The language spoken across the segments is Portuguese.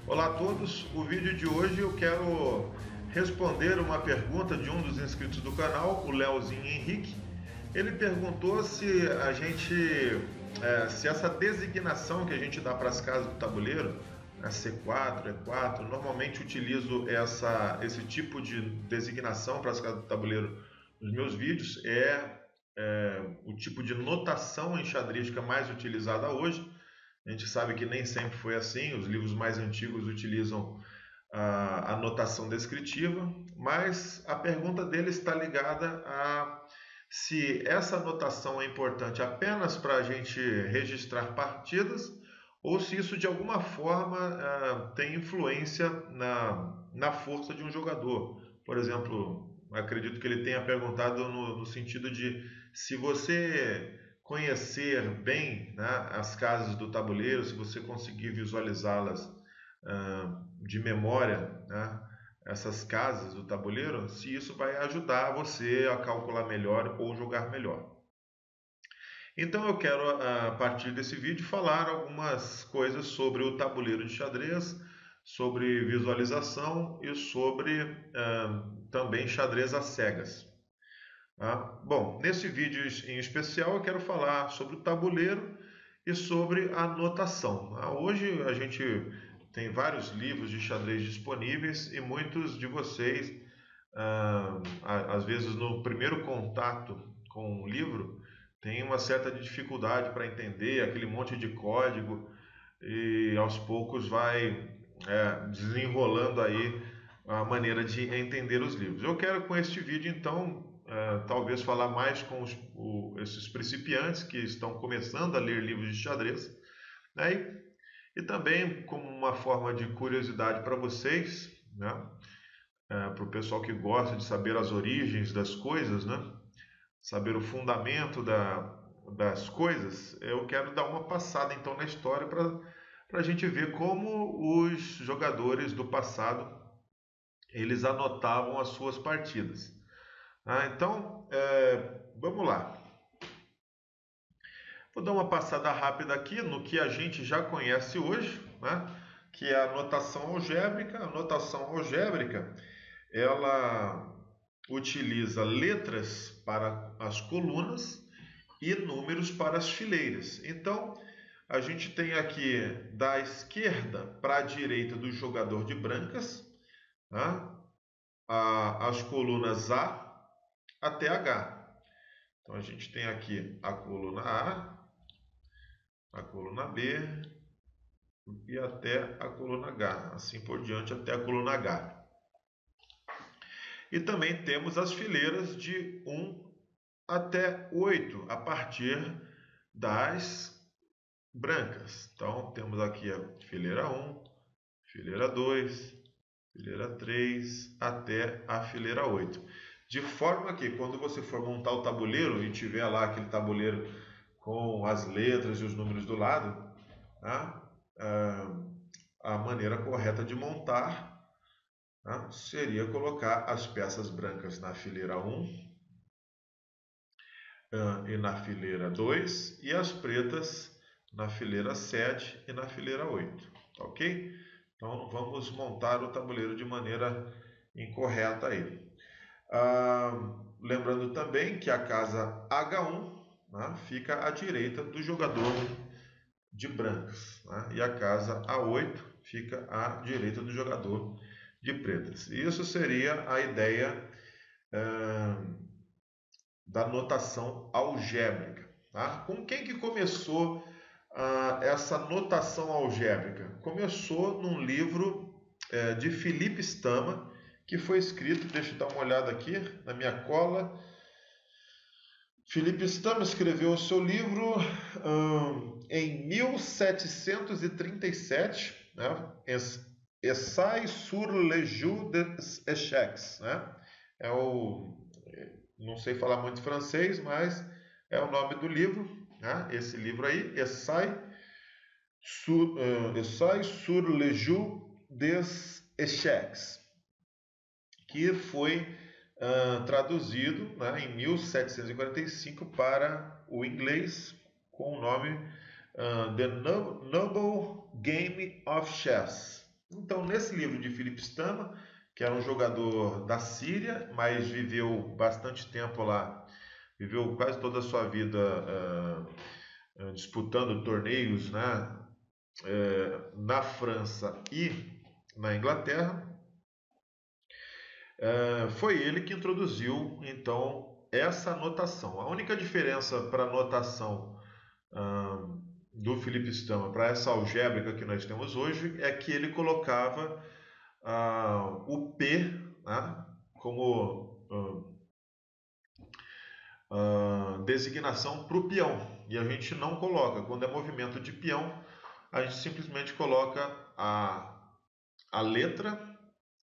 Olá a todos, o vídeo de hoje eu quero responder uma pergunta de um dos inscritos do canal, o Leozinho Henrique. Ele perguntou se se essa designação que a gente dá para as casas do tabuleiro, a C4, E4, normalmente utilizo esse tipo de designação para as casas do tabuleiro nos meus vídeos, o tipo de notação enxadrística mais utilizada hoje. A gente sabe que nem sempre foi assim, os livros mais antigos utilizam a notação descritiva, mas a pergunta dele está ligada a se essa notação é importante apenas para a gente registrar partidas ou se isso de alguma forma tem influência na força de um jogador. Por exemplo, acredito que ele tenha perguntado no sentido de se você conhecer bem, né, as casas do tabuleiro, se você conseguir visualizá-las de memória, né, essas casas do tabuleiro, se isso vai ajudar você a calcular melhor ou jogar melhor. Então eu quero, a partir desse vídeo, falar algumas coisas sobre o tabuleiro de xadrez, sobre visualização e sobre também xadrez às cegas. Bom, nesse vídeo em especial eu quero falar sobre o tabuleiro e sobre a notação. Hoje a gente tem vários livros de xadrez disponíveis e muitos de vocês, às vezes no primeiro contato com o livro, tem uma certa dificuldade para entender aquele monte de código e aos poucos vai desenrolando aí a maneira de entender os livros. Eu quero com este vídeo então talvez falar mais com esses principiantes que estão começando a ler livros de xadrez, né? E também como uma forma de curiosidade para vocês, né? Para o pessoal que gosta de saber as origens das coisas, né? Saber o fundamento das coisas, eu quero dar uma passada então na história para a gente ver como os jogadores do passado eles anotavam as suas partidas. Então, vamos lá. Vou dar uma passada rápida aqui no que a gente já conhece hoje, né? Que é a notação algébrica. A notação algébrica, ela utiliza letras para as colunas e números para as fileiras. Então, a gente tem aqui da esquerda para a direita do jogador de brancas, né? As colunas A até H. Então a gente tem aqui a coluna A, a coluna B e até a coluna H, assim por diante até a coluna H. E também temos as fileiras de 1 até 8, a partir das brancas. Então temos aqui a fileira 1, fileira 2, fileira 3 até a fileira 8. De forma que quando você for montar o tabuleiro e tiver lá aquele tabuleiro com as letras e os números do lado, tá? A maneira correta de montar, tá? Seria colocar as peças brancas na fileira 1 e na fileira 2 e as pretas na fileira 7 e na fileira 8. Tá ok? Então vamos montar o tabuleiro de maneira incorreta aí. Lembrando também que a casa H1, né, fica à direita do jogador de brancas, né, e a casa A8 fica à direita do jogador de pretas. Isso seria a ideia da notação algébrica. Tá? Com quem que começou essa notação algébrica? Começou num livro de Philippe Stama, que foi escrito, deixa eu dar uma olhada aqui na minha cola. Philippe Stama escreveu o seu livro em 1737, né? Essai sur le jeu des échecs, né? Não sei falar muito francês, mas é o nome do livro, né? Esse livro aí, Essai sur le jeu des échecs, que foi traduzido, né, em 1745 para o inglês com o nome The Noble Game of Chess. Então, nesse livro de Philipp Stama, que era um jogador da Síria, mas viveu bastante tempo lá, viveu quase toda a sua vida disputando torneios, né, na França e na Inglaterra. Foi ele que introduziu então essa notação. A única diferença para a notação do Philipp Stama para essa algébrica que nós temos hoje é que ele colocava o P, né, como designação para o peão, e a gente não coloca. Quando é movimento de peão, a gente simplesmente coloca a letra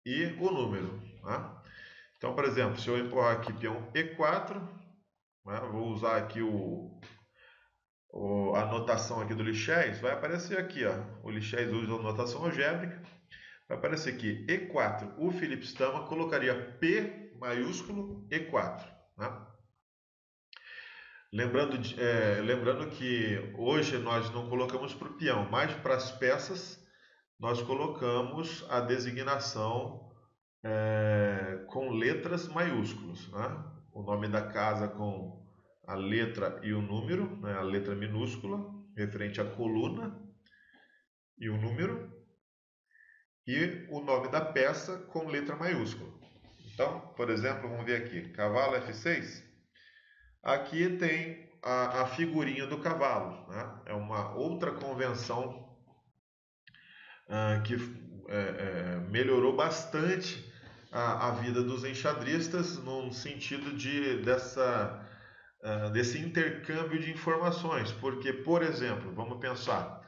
e o número, né? Então, por exemplo, se eu empurrar aqui peão E4, né, vou usar aqui a notação aqui do Lichess, vai aparecer aqui, ó, o Lichess usa a notação algébrica, vai aparecer aqui E4. O Philipp Stama colocaria P maiúsculo E4, né? Lembrando que hoje nós não colocamos para o peão, mas para as peças nós colocamos a designação com letras maiúsculas, né? O nome da casa com a letra e o número, né? A letra minúscula referente à coluna e o número, e o nome da peça com letra maiúscula. Então, por exemplo, vamos ver aqui, cavalo F6. Aqui tem a figurinha do cavalo, né? É uma outra convenção que melhorou bastante a vida dos enxadristas no sentido desse intercâmbio de informações. Porque, por exemplo, vamos pensar,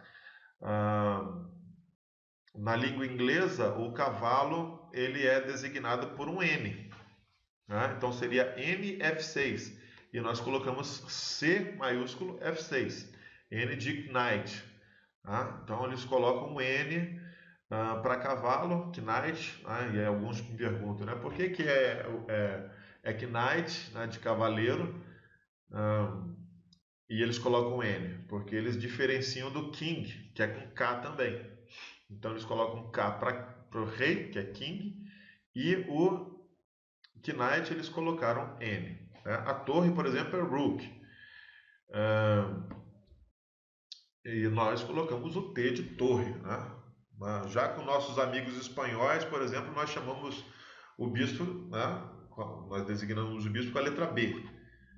na língua inglesa, o cavalo ele é designado por um N, né? Então seria NF6, e nós colocamos C maiúsculo F6, N de knight, tá? Então eles colocam um N para cavalo, knight, né? E aí alguns me perguntam, né, por que é knight, né, de cavaleiro, e eles colocam N? Porque eles diferenciam do king, que é com K também. Então eles colocam K para o rei, que é king, e o knight eles colocaram N, né? A torre, por exemplo, é rook, e nós colocamos o T de torre, né? Já com nossos amigos espanhóis, por exemplo, nós chamamos o bispo, né? Nós designamos o bispo com a letra B.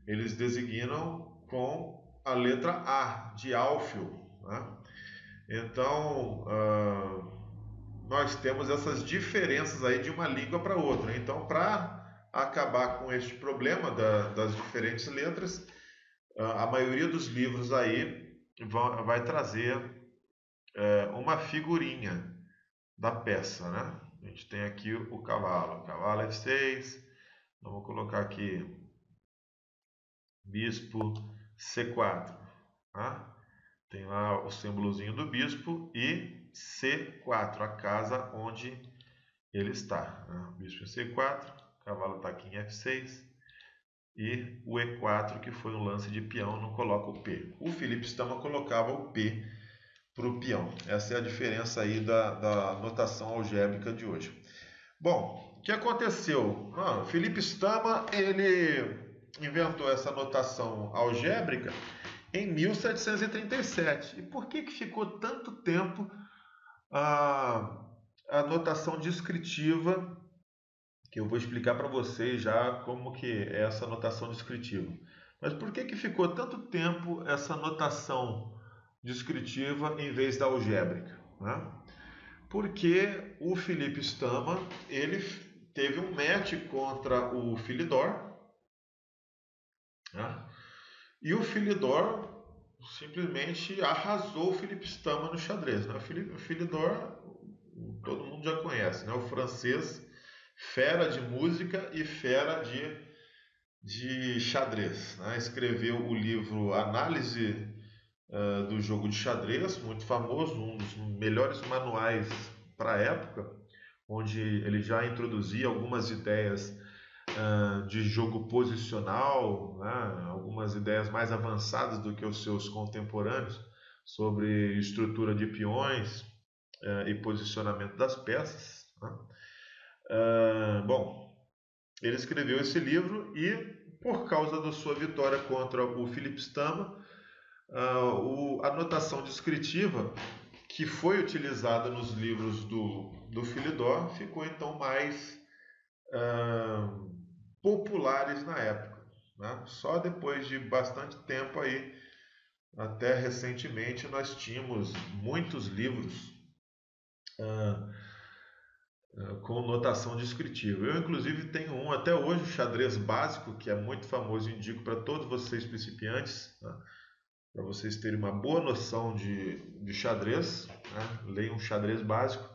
Eles designam com a letra A, de Alfio, né? Então, nós temos essas diferenças aí de uma língua para outra. Então, para acabar com este problema das diferentes letras, a maioria dos livros aí vai trazer uma figurinha da peça, né? A gente tem aqui o cavalo F6, vamos colocar aqui bispo C4, tá? Tem lá o símbolozinho do bispo e C4, a casa onde ele está, né? Bispo em C4, o cavalo está aqui em F6 e o E4, que foi um lance de peão, não coloca o P. O Philipp Stama colocava o P para o peão. Essa é a diferença aí da notação algébrica de hoje. Bom, o que aconteceu? O Philipp Stama ele inventou essa notação algébrica em 1737. E por que ficou tanto tempo a notação descritiva, que eu vou explicar para vocês já como que é essa notação descritiva. Mas por que ficou tanto tempo essa notação descritiva em vez da algébrica, né? Porque o Philipp Stama ele teve um match contra o Philidor, né? E o Philidor simplesmente arrasou o Philipp Stama no xadrez, né? O Philidor todo mundo já conhece, né? O francês, fera de música e fera de xadrez, né? Escreveu o livro Análise do jogo de xadrez, muito famoso, um dos melhores manuais para a época, onde ele já introduzia algumas ideias de jogo posicional, né? Algumas ideias mais avançadas do que os seus contemporâneos sobre estrutura de peões e posicionamento das peças, né? Bom, ele escreveu esse livro e, por causa da sua vitória contra o Philip Stama, a notação descritiva que foi utilizada nos livros do Philidor ficou então mais populares na época, né? Só depois de bastante tempo aí, até recentemente, nós tínhamos muitos livros com notação descritiva. Eu, inclusive, tenho um até hoje, o xadrez básico, que é muito famoso e indico para todos vocês principiantes, né? Para vocês terem uma boa noção de xadrez, né? Leiam um xadrez básico.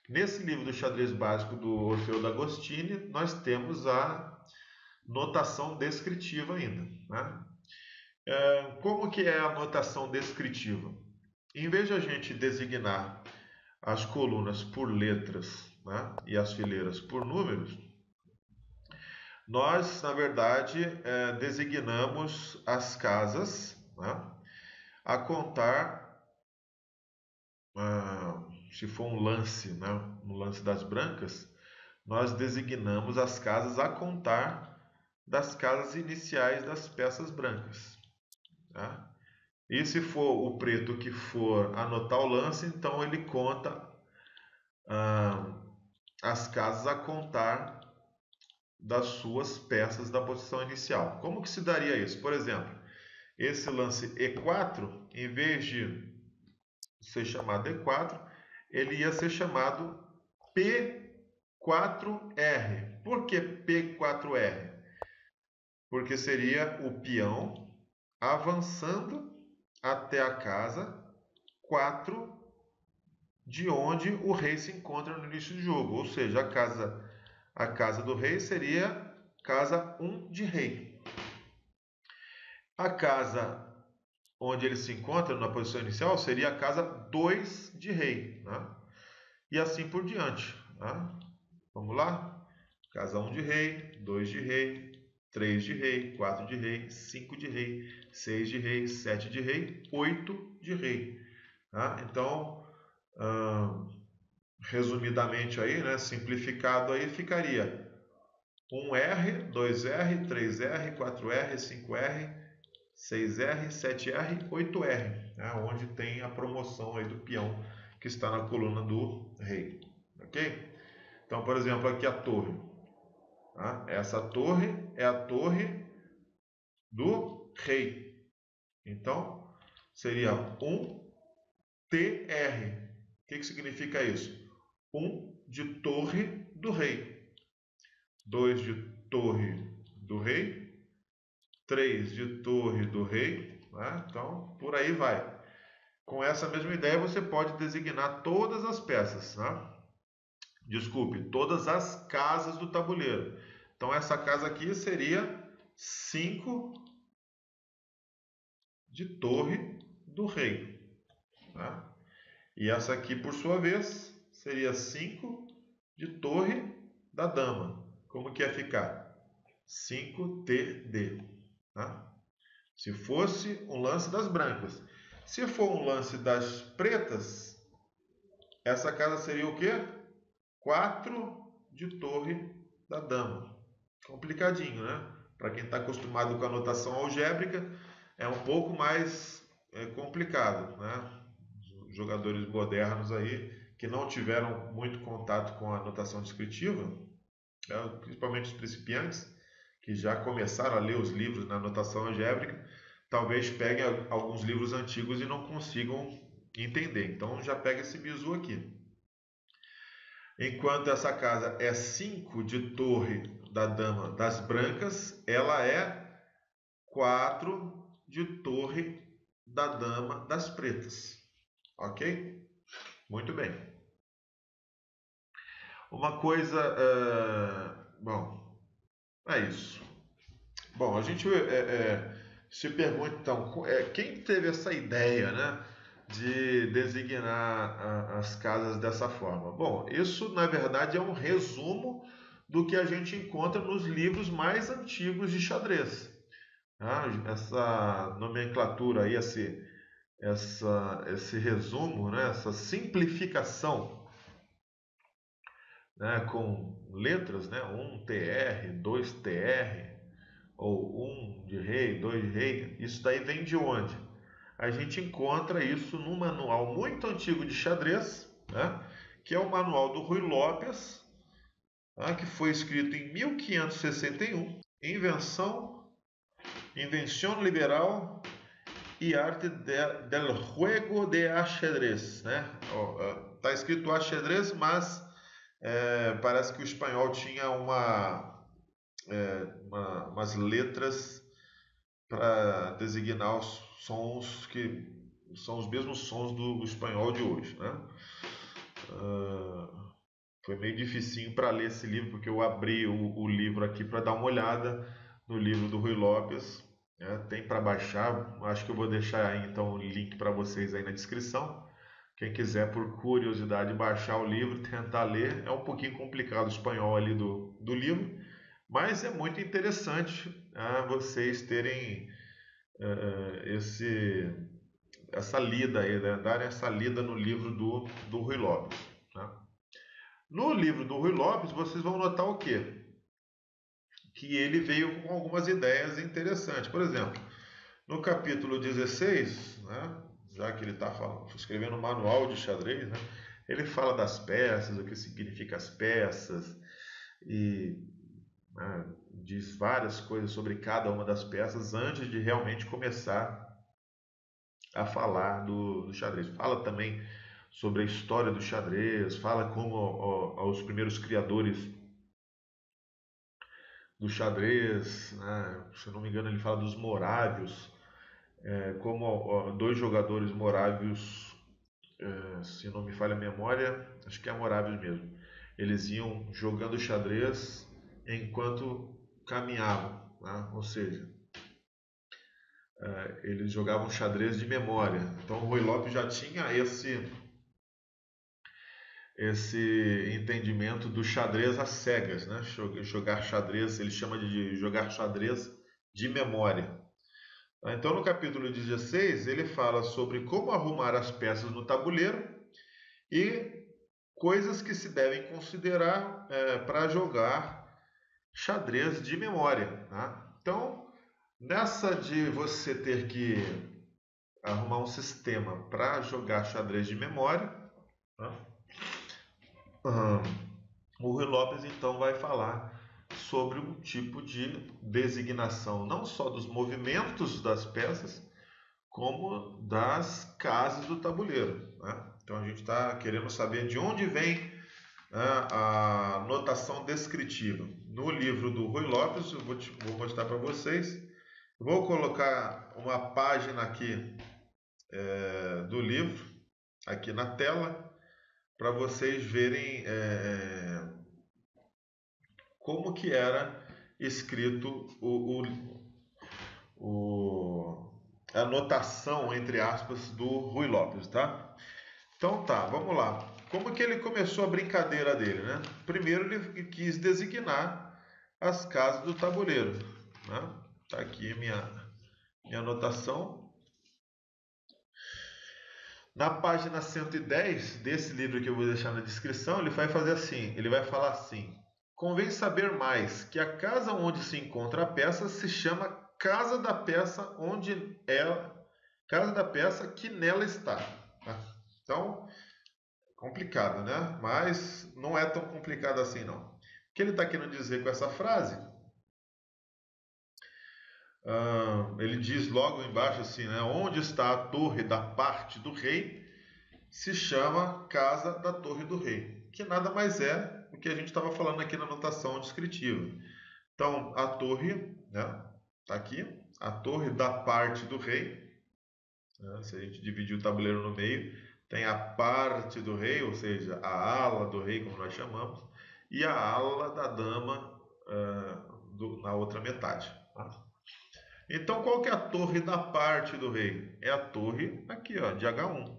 Nesse livro do xadrez básico do Orfeu D'Agostini, nós temos a notação descritiva ainda, né? Como que é a notação descritiva? Em vez de a gente designar as colunas por letras, né, e as fileiras por números, nós, na verdade, designamos as casas, né, a contar, se for um lance, né, no lance das brancas, nós designamos as casas a contar das casas iniciais das peças brancas, tá? E se for o preto que for anotar o lance, então ele conta as casas a contar das suas peças da posição inicial. Como que se daria isso? Por exemplo, esse lance E4, em vez de ser chamado E4, ele ia ser chamado P4R. Por que P4R? Porque seria o peão avançando até a casa 4 de onde o rei se encontra no início do jogo. Ou seja, a casa do rei seria casa 1 de rei. A casa onde ele se encontra na posição inicial seria a casa 2 de rei, né? E assim por diante, né? Vamos lá? Casa 1 de rei, 2 de rei, 3 de rei, 4 de rei, 5 de rei, 6 de rei, 7 de rei, 8 de rei. Tá? Então, resumidamente aí, né, simplificado aí, ficaria 1R, 2R, 3R, 4R, 5R, 6R, 7R, 8R, né, onde tem a promoção aí do peão que está na coluna do rei. Ok? Então, por exemplo, aqui a torre. Tá? Essa torre é a torre do rei. Então, seria 1TR. O que significa isso? 1 de torre do rei, 2 de torre do rei, 3 de torre do rei, né? Então, por aí vai. Com essa mesma ideia, você pode designar todas as peças, né? Desculpe, todas as casas do tabuleiro. Então, essa casa aqui seria 5 de torre do rei, tá? E essa aqui, por sua vez, seria 5 de torre da dama. Como que ia ficar? 5TD. Tá? Se fosse um lance das brancas. Se for um lance das pretas, essa casa seria o quê? 4 de torre da dama. Complicadinho, né? Para quem está acostumado com a notação algébrica, é um pouco mais complicado, né? Os jogadores modernos aí que não tiveram muito contato com a notação descritiva, né? Principalmente os principiantes, que já começaram a ler os livros na notação algébrica, talvez peguem alguns livros antigos e não consigam entender. Então já pega esse bizu aqui. Enquanto essa casa é 5 de torre da dama das brancas, ela é 4 de torre da dama das pretas. Ok? Muito bem. Uma coisa... bom, é isso. Bom, a gente se pergunta, então, quem teve essa ideia, né, de designar as casas dessa forma? Bom, isso, na verdade, é um resumo do que a gente encontra nos livros mais antigos de xadrez. Essa nomenclatura aí, esse resumo, né, essa simplificação, né, com letras, né, 1 TR, 2 TR, ou 1 de rei, 2 de rei. Isso daí vem de onde? A gente encontra isso num manual muito antigo de xadrez, né, que é o manual do Ruy Lopes, tá, que foi escrito em 1561, Invenção Liberal e Arte del Juego de Ajedrez, né? Tá escrito ajedrez, mas parece que o espanhol tinha umas letras para designar os sons que são os mesmos sons do espanhol de hoje, né? Foi meio dificinho para ler esse livro, porque eu abri o livro aqui para dar uma olhada no livro do Ruy Lopes. Né? Tem para baixar, acho que eu vou deixar aí, então o link para vocês aí na descrição. Quem quiser, por curiosidade, baixar o livro, tentar ler. É um pouquinho complicado o espanhol ali do livro, mas é muito interessante vocês terem essa lida aí, né? Darem essa lida no livro do Ruy Lopes. Né? No livro do Ruy Lopes, vocês vão notar o quê? Que ele veio com algumas ideias interessantes. Por exemplo, no capítulo 16, né, já que ele está escrevendo um manual de xadrez, né, ele fala das peças, o que significa as peças, e diz várias coisas sobre cada uma das peças antes de realmente começar a falar do xadrez. Fala também sobre a história do xadrez, fala como os primeiros criadores do xadrez, né? Se não me engano, ele fala dos morávios, como dois jogadores morávios, se não me falha a memória, acho que é morávios mesmo. Eles iam jogando xadrez enquanto caminhavam, né? Ou seja, eles jogavam xadrez de memória. Então o Ruy Lopes já tinha esse entendimento do xadrez às cegas, né? Jogar xadrez, ele chama de jogar xadrez de memória. Então, no capítulo 16, ele fala sobre como arrumar as peças no tabuleiro e coisas que se devem considerar para jogar xadrez de memória. Tá? Então, nessa de você ter que arrumar um sistema para jogar xadrez de memória, tá? O Ruy Lopes então vai falar sobre um tipo de designação não só dos movimentos das peças, como das casas do tabuleiro. Né? Então a gente está querendo saber de onde vem, né, a notação descritiva. No livro do Ruy Lopes, eu vou mostrar para vocês. Vou colocar uma página aqui do livro, aqui na tela, para vocês verem como que era escrito a notação, entre aspas, do Ruy Lopes, tá? Então tá, vamos lá. Como que ele começou a brincadeira dele, né? Primeiro ele quis designar as casas do tabuleiro, né? Tá aqui minha anotação. Na página 110 desse livro que eu vou deixar na descrição, ele vai fazer assim, ele vai falar assim: convém saber mais que a casa onde se encontra a peça se chama casa da peça casa da peça que nela está. Tá? Então, complicado, né? Mas não é tão complicado assim, não. O que ele está querendo dizer com essa frase? Ele diz logo embaixo assim, né? Onde está a torre da parte do rei se chama casa da torre do rei, que nada mais é o que a gente estava falando aqui na anotação descritiva. Então, a torre, né? Tá aqui, a torre da parte do rei. Né? Se a gente dividir o tabuleiro no meio, tem a parte do rei, ou seja, a ala do rei, como nós chamamos, e a ala da dama na outra metade. Tá? Então, qual que é a torre da parte do rei? É a torre aqui, ó, de H1.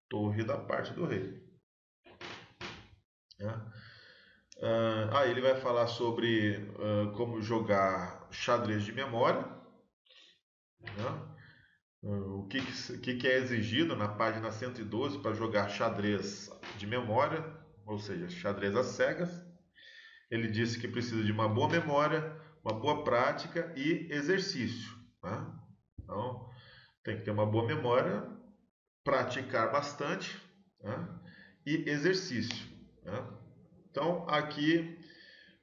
Torre da parte do rei. Né? Aí ele vai falar sobre como jogar xadrez de memória. Né? que é exigido na página 112 para jogar xadrez de memória, ou seja, xadrez às cegas. Ele disse que precisa de uma boa memória, uma boa prática e exercício. Né? Então, tem que ter uma boa memória, praticar bastante, né? E exercício. Né? Então, aqui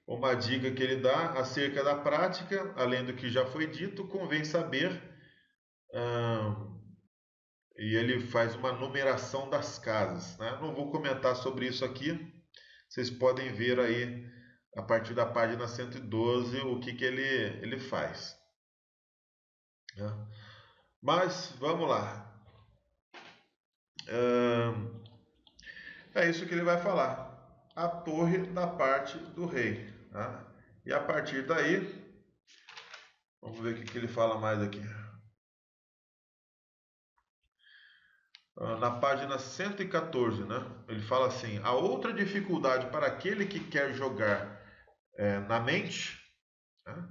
uma dica que ele dá acerca da prática, além do que já foi dito, convém saber, e ele faz uma numeração das casas. Né? Não vou comentar sobre isso aqui, vocês podem ver aí a partir da página 112 o que ele faz. Né? Mas vamos lá. É isso que ele vai falar. A torre da parte do rei. Tá? E a partir daí, vamos ver o que ele fala mais aqui. Na página 114, né? Ele fala assim: a outra dificuldade para aquele que quer jogar na mente, né,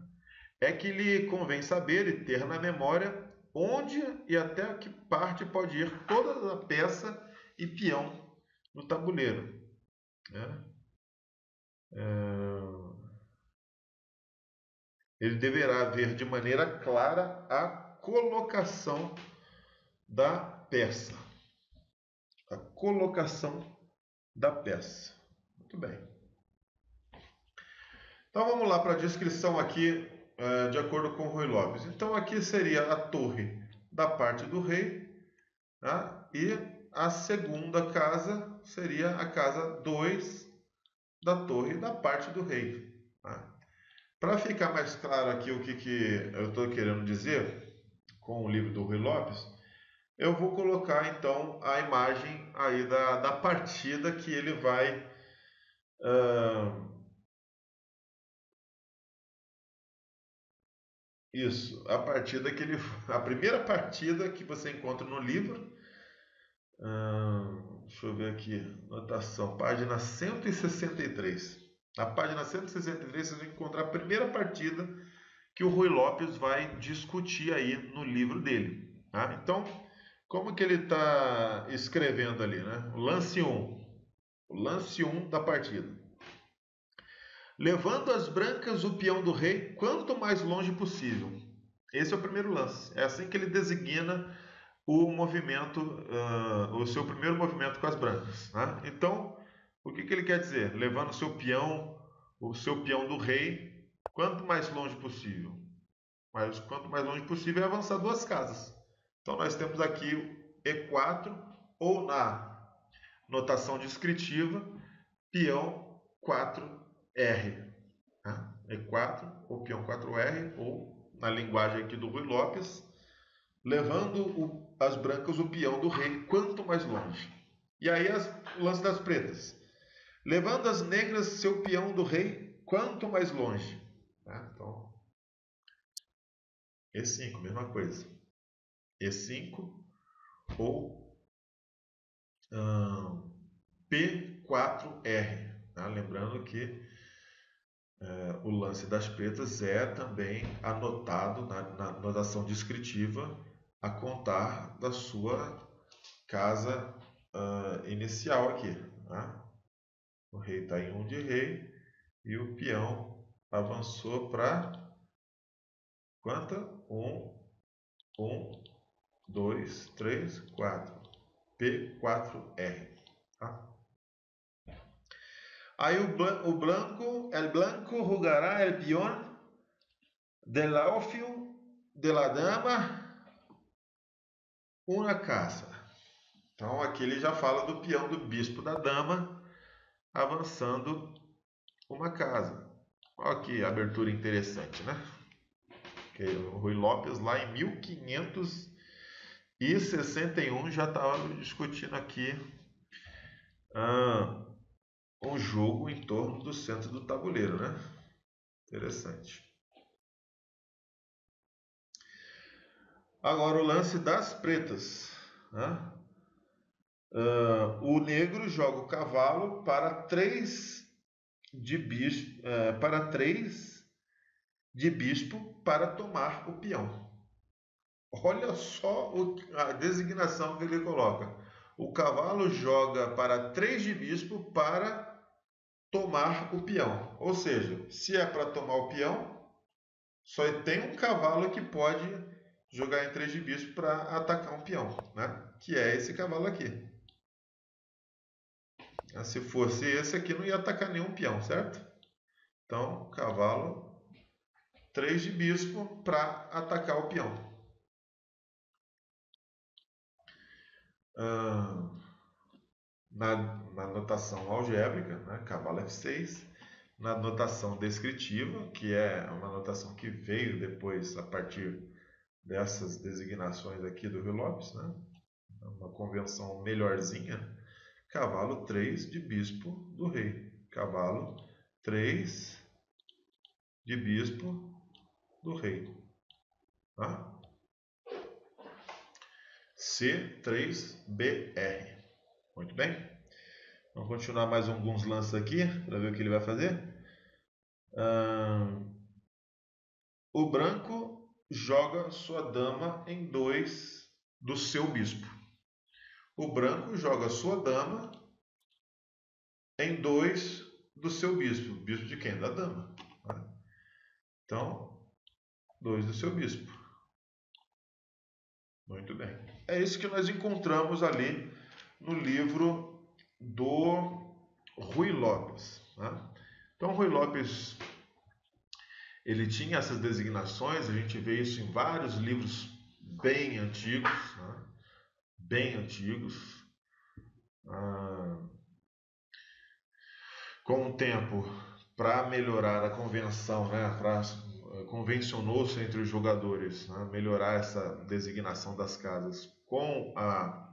é que lhe convém saber e ter na memória onde e até que parte pode ir toda a peça e peão no tabuleiro. Né? Ele deverá ver de maneira clara a colocação da peça. A colocação da peça. Muito bem. Então vamos lá para a descrição aqui, de acordo com Ruy Lopes. Então aqui seria a torre da parte do rei, tá? E a segunda casa seria a casa 2 da torre da parte do rei. Tá? Para ficar mais claro aqui o que eu estou querendo dizer com o livro do Ruy Lopes, eu vou colocar então a imagem aí da partida que ele vai isso, a primeira partida que você encontra no livro. Deixa eu ver aqui, anotação, página 163. Na página 163 vocês vão encontrar a primeira partida que o Ruy Lopes vai discutir aí no livro dele. Tá? Então, como que ele está escrevendo ali, né? O lance 1 da partida. Levando as brancas o peão do rei quanto mais longe possível. Esse é o primeiro lance. É assim que ele designa o movimento, o seu primeiro movimento com as brancas. Né? Então, o que ele quer dizer? Levando o seu peão do rei, quanto mais longe possível. Mas quanto mais longe possível é avançar 2 casas. Então, nós temos aqui o E4, ou na notação descritiva, peão 4R. Né? E4 ou peão 4R, ou na linguagem aqui do Ruy Lopes, levando as brancas o peão do rei quanto mais longe. E aí o lance das pretas. Levando as negras seu peão do rei quanto mais longe. Tá? Então, E5, mesma coisa. E5 ou P4R. Tá? Lembrando que o lance das pretas é também anotado na notação descritiva a contar da sua casa inicial aqui. Tá? O rei está em 1 de rei e o peão avançou para quanta? 1, 2, 3, 4. P4R. Tá? Aí el blanco jugará el peón del alfil de la dama una casa. Então aqui ele já fala do peão do bispo da dama avançando uma casa. Olha que abertura interessante, né? O Ruy Lopes lá em 1561 já estava discutindo aqui um jogo em torno do centro do tabuleiro, né? Interessante. Agora o lance das pretas. Né? O negro joga o cavalo para 3 de bispo, para tomar o peão. Olha só a designação que ele coloca. O cavalo joga para 3 de bispo para tomar o peão. Ou seja, se é para tomar o peão, só tem um cavalo que pode jogar em 3 de bispo para atacar um peão, né? Que é esse cavalo aqui. Se fosse esse aqui, não ia atacar nenhum peão, certo? Então, cavalo 3 de bispo para atacar o peão. Na notação algébrica, né? Cavalo F6. Na notação descritiva, que é uma notação que veio depois a partir dessas designações aqui do Rui Lopes, né? Uma convenção melhorzinha. Cavalo 3 de bispo do rei. Cavalo 3 de bispo do rei. Tá? C3BR. Muito bem. Vamos continuar mais alguns lances aqui para ver o que ele vai fazer. O branco joga sua dama em 2 do seu bispo. O branco joga sua dama em 2 do seu bispo. Bispo de quem? Da dama. Então, 2 do seu bispo. Muito bem. É isso que nós encontramos ali no livro do Rui Lopes. Né? Então, Rui Lopes, ele tinha essas designações, a gente vê isso em vários livros bem antigos, né? Bem antigos. Com o tempo, para melhorar a convenção, né? Convencionou-se entre os jogadores, né? Melhorar essa designação das casas com a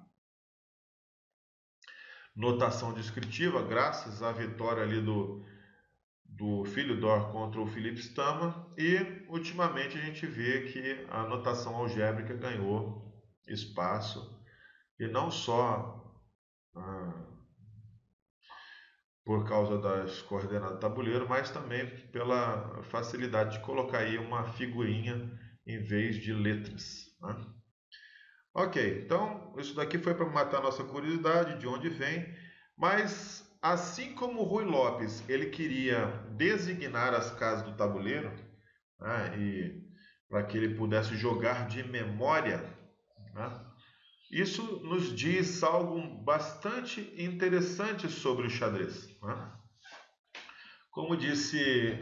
notação descritiva, graças à vitória ali do Filho d'Or contra o Felipe Stama, e ultimamente a gente vê que a notação algébrica ganhou espaço, e não só por causa das coordenadas do tabuleiro, mas também pela facilidade de colocar aí uma figurinha em vez de letras. Né? Ok, então isso daqui foi para matar a nossa curiosidade de onde vem, mas assim como o Rui Lopes ele queria designar as casas do tabuleiro, né, e para que ele pudesse jogar de memória, né, isso nos diz algo bastante interessante sobre o xadrez. Né? Como disse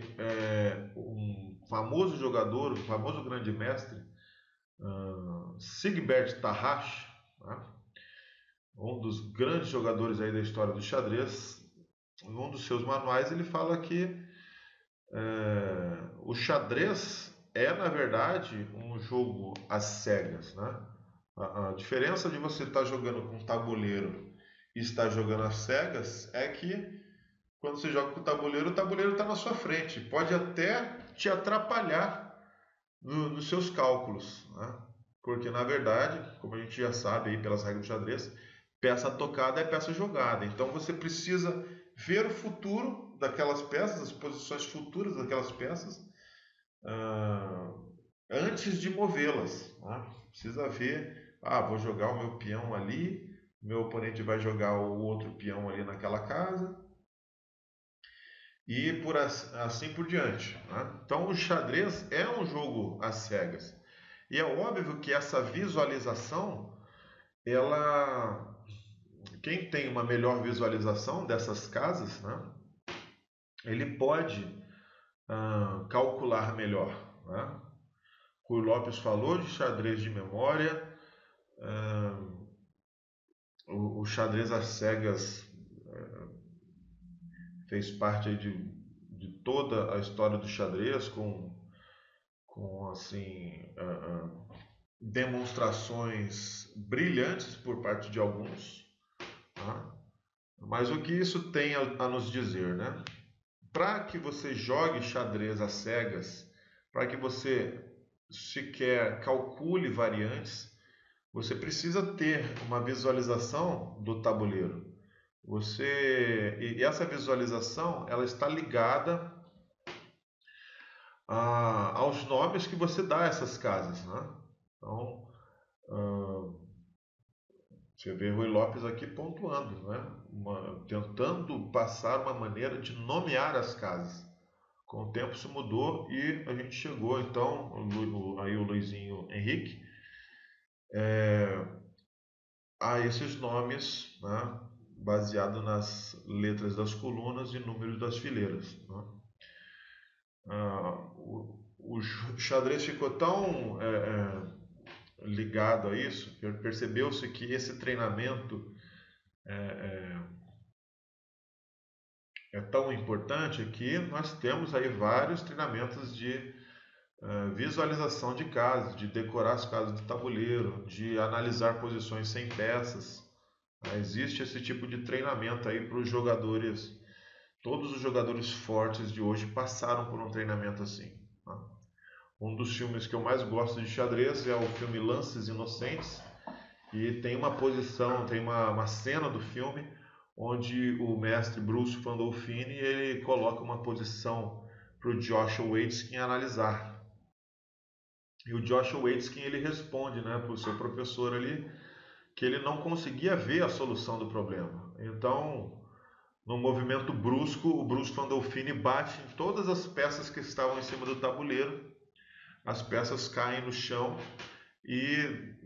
um famoso jogador, um famoso grande mestre, Sigbert Tarrasch, né? Um dos grandes jogadores aí da história do xadrez, em um dos seus manuais ele fala que o xadrez é, na verdade, um jogo às cegas, né? A diferença de você estar jogando com tabuleiro e estar jogando às cegas é que quando você joga com o tabuleiro está na sua frente. Pode até te atrapalhar nos seus cálculos, né? Porque, na verdade, como a gente já sabe aí pelas regras do xadrez, peça tocada é peça jogada. Então você precisa ver o futuro daquelas peças, as posições futuras daquelas peças, antes de movê-las. Né? Precisa ver, vou jogar o meu peão ali, meu oponente vai jogar o outro peão ali naquela casa, e por assim por diante. Né? Então o xadrez é um jogo às cegas. E é óbvio que essa visualização, quem tem uma melhor visualização dessas casas, né, ele pode calcular melhor. Né? Rui Lopes falou de xadrez de memória, o xadrez às cegas fez parte de toda a história do xadrez, com assim, demonstrações brilhantes por parte de alguns. Tá? Mas o que isso tem a nos dizer, né? Para que você jogue xadrez às cegas, para que você sequer calcule variantes, você precisa ter uma visualização do tabuleiro. E essa visualização ela está ligada aos nomes que você dá a essas casas. Né? Então, Você vê Rui Lopes aqui pontuando, né? Tentando passar uma maneira de nomear as casas. Com o tempo isso mudou e a gente chegou, então, aí o Luizinho Henrique, a esses nomes, né? Baseado nas letras das colunas e números das fileiras. Né? O xadrez ficou tão ligado a isso, percebeu-se que esse treinamento é tão importante que nós temos aí vários treinamentos de visualização de casas, de decorar as casas do tabuleiro, de analisar posições sem peças. Existe esse tipo de treinamento aí para os jogadores. Todos os jogadores fortes de hoje passaram por um treinamento assim. Tá? Um dos filmes que eu mais gosto de xadrez é o filme Lances Inocentes, e tem uma posição, tem uma cena do filme onde o mestre Bruce Pandolfini ele coloca uma posição para o Joshua Waitzkin analisar. E o Joshua Waitzkin ele responde, né, para o seu professor ali que ele não conseguia ver a solução do problema. Então, num movimento brusco, o Bruce Pandolfini bate em todas as peças que estavam em cima do tabuleiro. As peças caem no chão e,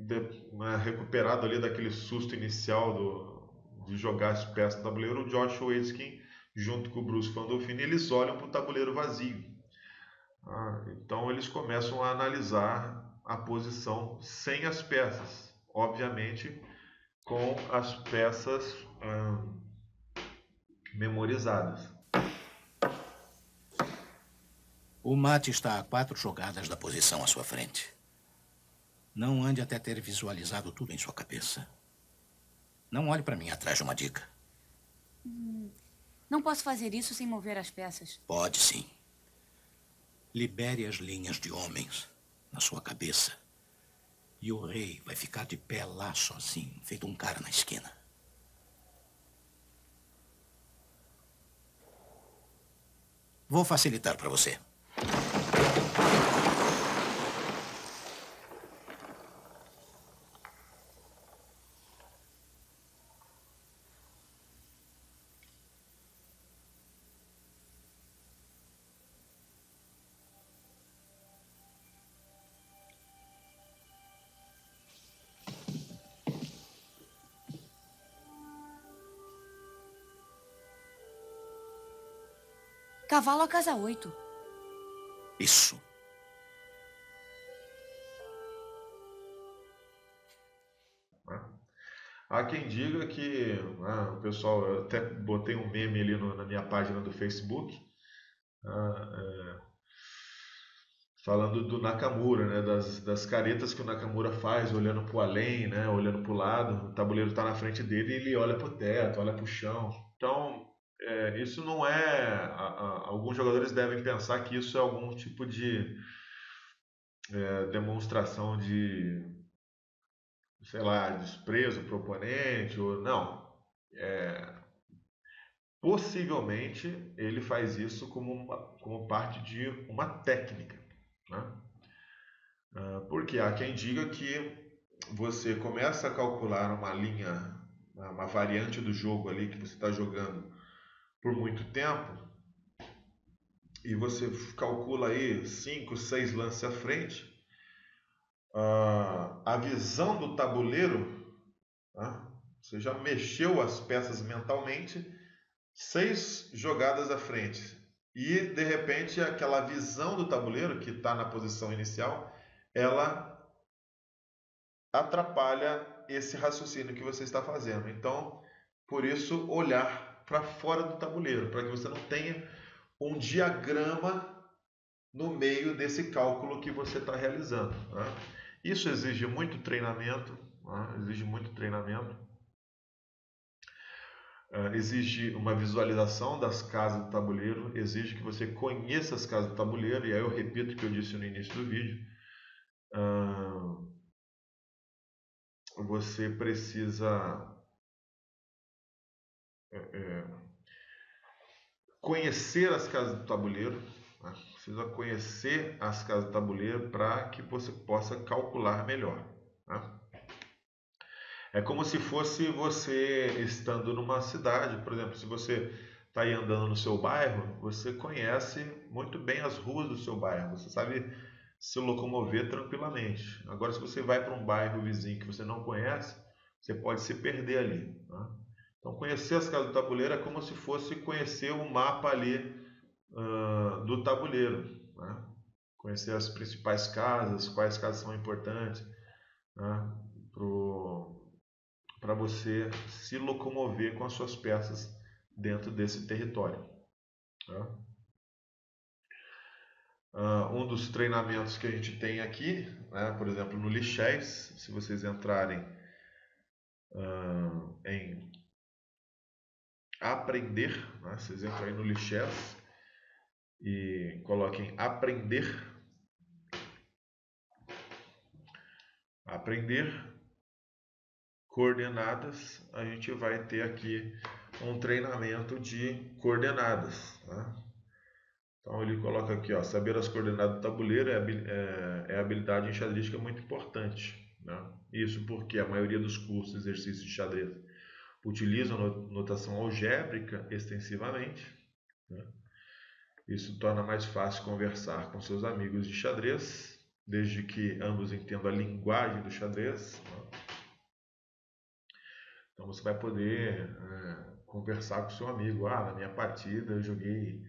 recuperado ali daquele susto inicial de jogar as peças no tabuleiro, o Joshua Waitzkin, junto com o Bruce Pandolfini, eles olham para o tabuleiro vazio. Então eles começam a analisar a posição sem as peças, obviamente com as peças memorizadas. O mate está a 4 jogadas da posição à sua frente. Não ande até ter visualizado tudo em sua cabeça. Não olhe para mim atrás de uma dica. Não posso fazer isso sem mover as peças. Pode sim. Libere as linhas de homens na sua cabeça. E o rei vai ficar de pé lá sozinho, feito um cara na esquina. Vou facilitar para você. Cavalo a casa 8. Isso. Há quem diga que, o pessoal, eu até botei um meme ali na minha página do Facebook, falando do Nakamura, né, das caretas que o Nakamura faz, olhando para o além, né, olhando para o lado, o tabuleiro está na frente dele e ele olha para o teto, olha para o chão. Então, isso não é... alguns jogadores devem pensar que isso é algum tipo de demonstração de, sei lá, desprezo para o oponente, ou não. Possivelmente ele faz isso como parte de uma técnica. Né? Porque há quem diga que você começa a calcular uma linha, uma variante do jogo ali que você está jogando por muito tempo, e você calcula aí 5, 6 lances à frente, a visão do tabuleiro, tá? Você já mexeu as peças mentalmente 6 jogadas à frente. E, de repente, aquela visão do tabuleiro, que está na posição inicial, ela atrapalha esse raciocínio que você está fazendo. Então, por isso, olhar para fora do tabuleiro, para que você não tenha um diagrama no meio desse cálculo que você está realizando. Né? Isso exige muito treinamento, né? Exige muito treinamento. Exige uma visualização das casas do tabuleiro, exige que você conheça as casas do tabuleiro, e aí eu repito o que eu disse no início do vídeo. Você precisa conhecer as casas do tabuleiro, né? Precisa conhecer as casas do tabuleiro para que você possa calcular melhor. Né? É como se fosse você estando numa cidade, por exemplo, se você está aí andando no seu bairro, você conhece muito bem as ruas do seu bairro, você sabe se locomover tranquilamente. Agora, se você vai para um bairro vizinho que você não conhece, você pode se perder ali, né? Então, conhecer as casas do tabuleiro é como se fosse conhecer o mapa ali do tabuleiro, né? Conhecer as principais casas, quais casas são importantes, né? Para você se locomover com as suas peças dentro desse território, né? Um dos treinamentos que a gente tem aqui, né, por exemplo, no Lichess, se vocês entrarem em aprender, né, vocês entram aí no Lichess e coloquem aprender coordenadas, a gente vai ter aqui um treinamento de coordenadas, né? Então ele coloca aqui, ó, saber as coordenadas do tabuleiro é habilidade enxadrística muito importante, né? Isso porque a maioria dos cursos de exercícios de xadrez utilizam notação algébrica extensivamente, né? Isso torna mais fácil conversar com seus amigos de xadrez, desde que ambos entendam a linguagem do xadrez, né? Então você vai poder conversar com seu amigo. Na minha partida eu joguei,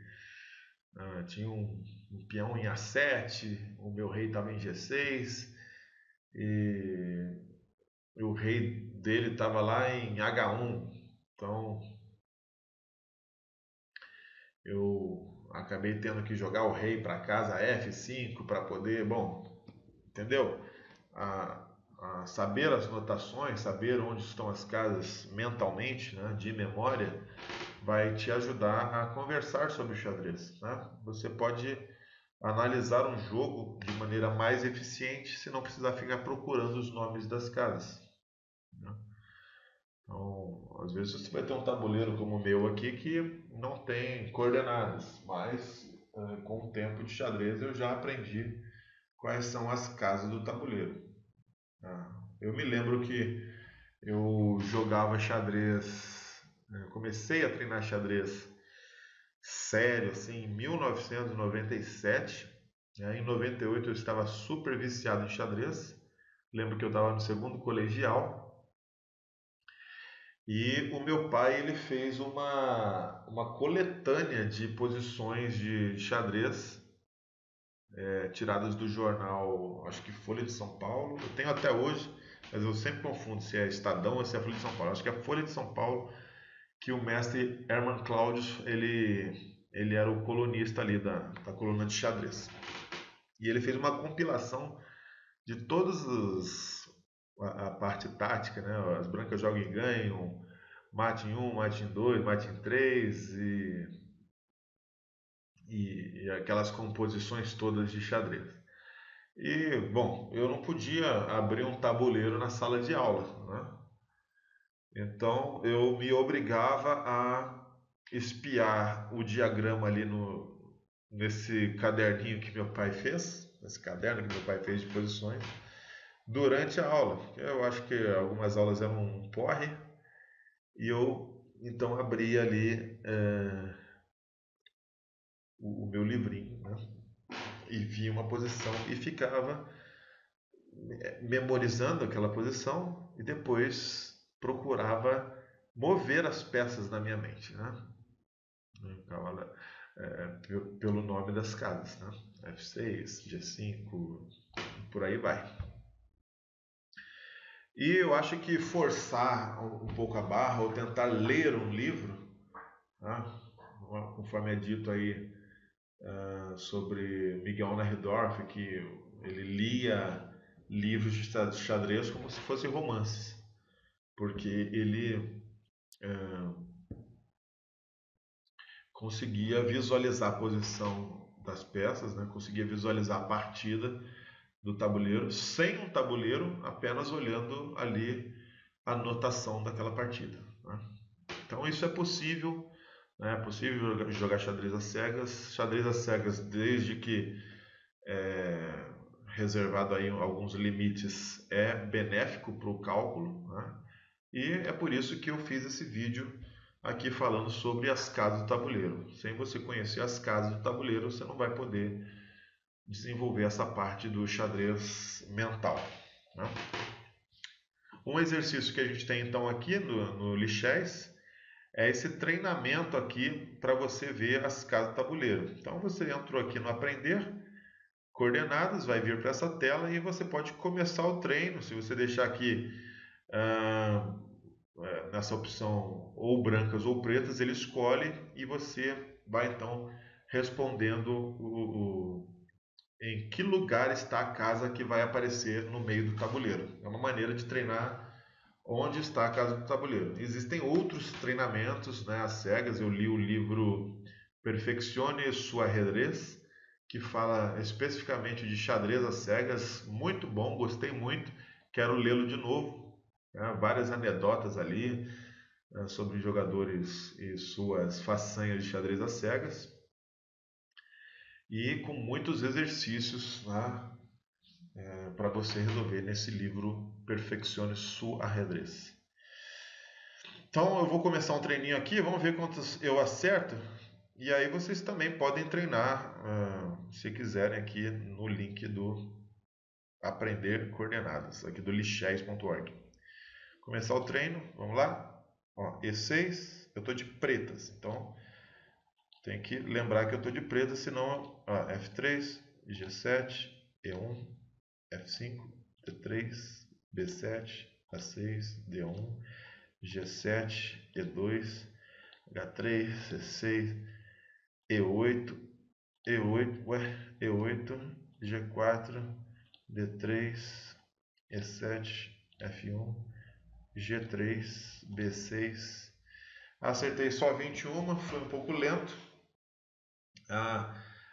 tinha um peão em A7, o meu rei estava em G6 e o rei dele estava lá em H1. Então eu acabei tendo que jogar o rei para casa F5 para poder, bom, entendeu? Saber as notações, saber onde estão as casas mentalmente, né, de memória, vai te ajudar a conversar sobre o xadrez, né? Você pode analisar um jogo de maneira mais eficiente se não precisar ficar procurando os nomes das casas, né? Então, às vezes você vai ter um tabuleiro como o meu aqui que não tem coordenadas, mas com o tempo de xadrez eu já aprendi quais são as casas do tabuleiro. Eu me lembro que eu jogava xadrez, comecei a treinar xadrez sério assim em 1997, né? Em 98 eu estava super viciado em xadrez. Lembro que eu estava no segundo colegial e o meu pai ele fez uma coletânea de posições de xadrez tiradas do jornal, acho que Folha de São Paulo. Eu tenho até hoje, mas eu sempre confundo se é Estadão ou se é Folha de São Paulo. Acho que é Folha de São Paulo, que o mestre Hermann Claudius, ele era o colunista ali da coluna de xadrez. E ele fez uma compilação de todos a parte tática, né? As brancas jogam e ganham, mate em 1, mate em 2, mate em 3 e aquelas composições todas de xadrez. E, bom, eu não podia abrir um tabuleiro na sala de aula, né? Então eu me obrigava a espiar o diagrama ali nesse caderninho que meu pai fez, nesse caderno que meu pai fez de posições, durante a aula. Eu acho que algumas aulas eram um porre, e eu então abria ali o meu livrinho, né? E via uma posição e ficava memorizando aquela posição e depois procurava mover as peças na minha mente, né? Então, pelo nome das casas, né? F6, G5, por aí vai. E eu acho que forçar um pouco a barra ou tentar ler um livro, né? Conforme é dito aí sobre Miguel Najdorf, que ele lia livros de xadrez como se fossem romances, porque ele conseguia visualizar a posição das peças, né? Conseguia visualizar a partida do tabuleiro sem um tabuleiro, apenas olhando ali a notação daquela partida, né? Então isso é possível, né? É possível jogar xadrez às cegas desde que reservado aí alguns limites, é benéfico para o cálculo, né? E é por isso que eu fiz esse vídeo aqui falando sobre as casas do tabuleiro. Sem você conhecer as casas do tabuleiro, você não vai poder desenvolver essa parte do xadrez mental, né? Um exercício que a gente tem então aqui no Lichess é esse treinamento aqui para você ver as casas do tabuleiro. Então você entrou aqui no Aprender Coordenadas, vai vir para essa tela e você pode começar o treino. Se você deixar aqui nessa opção ou brancas ou pretas, ele escolhe e você vai então respondendo em que lugar está a casa que vai aparecer no meio do tabuleiro. É uma maneira de treinar onde está a casa do tabuleiro. Existem outros treinamentos, né, às cegas. Eu li o livro Perfeccione su ajedrez, que fala especificamente de xadrez às cegas. Muito bom, gostei muito, quero lê-lo de novo. Várias anedotas ali sobre jogadores e suas façanhas de xadrez às cegas. E com muitos exercícios, né, para você resolver nesse livro Perfeccione su ajedrez. Então eu vou começar um treininho aqui, vamos ver quantos eu acerto. E aí vocês também podem treinar, se quiserem, aqui no link do Aprender Coordenadas, aqui do lichess.org. Começar o treino, vamos lá? Ó, E6, eu estou de pretas, então tem que lembrar que eu estou de pretas, senão F3, G7, E1, F5, D3, B7, A6, D1, G7, E2, H3, C6, E8, E8, G4, D3, E7, F1, G3, B6. Acertei só 21, foi um pouco lento.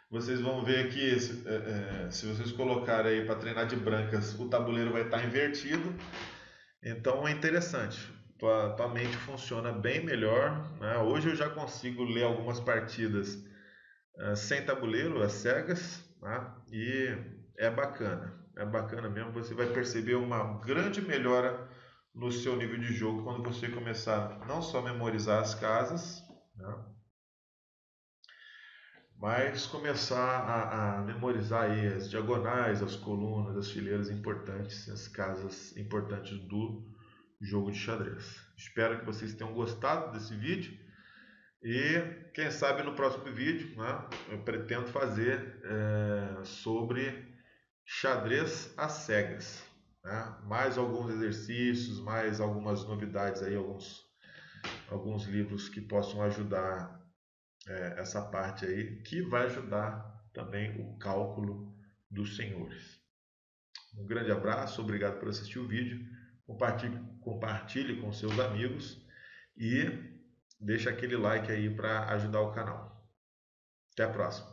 Vocês vão ver aqui, se vocês colocarem aí para treinar de brancas, o tabuleiro vai estar invertido. Então é interessante, tua mente funciona bem melhor, né? Hoje eu já consigo ler algumas partidas sem tabuleiro, às cegas, né? E é bacana mesmo. Você vai perceber uma grande melhora no seu nível de jogo quando você começar não só a memorizar as casas, né, mas começar a memorizar aí as diagonais, as colunas, as fileiras importantes, as casas importantes do jogo de xadrez. Espero que vocês tenham gostado desse vídeo e quem sabe no próximo vídeo, né, eu pretendo fazer sobre xadrez às cegas, né? Mais alguns exercícios, mais algumas novidades aí, alguns livros que possam ajudar essa parte aí, que vai ajudar também o cálculo dos senhores. Um grande abraço, obrigado por assistir o vídeo, compartilhe com seus amigos e deixa aquele like aí para ajudar o canal. Até a próxima.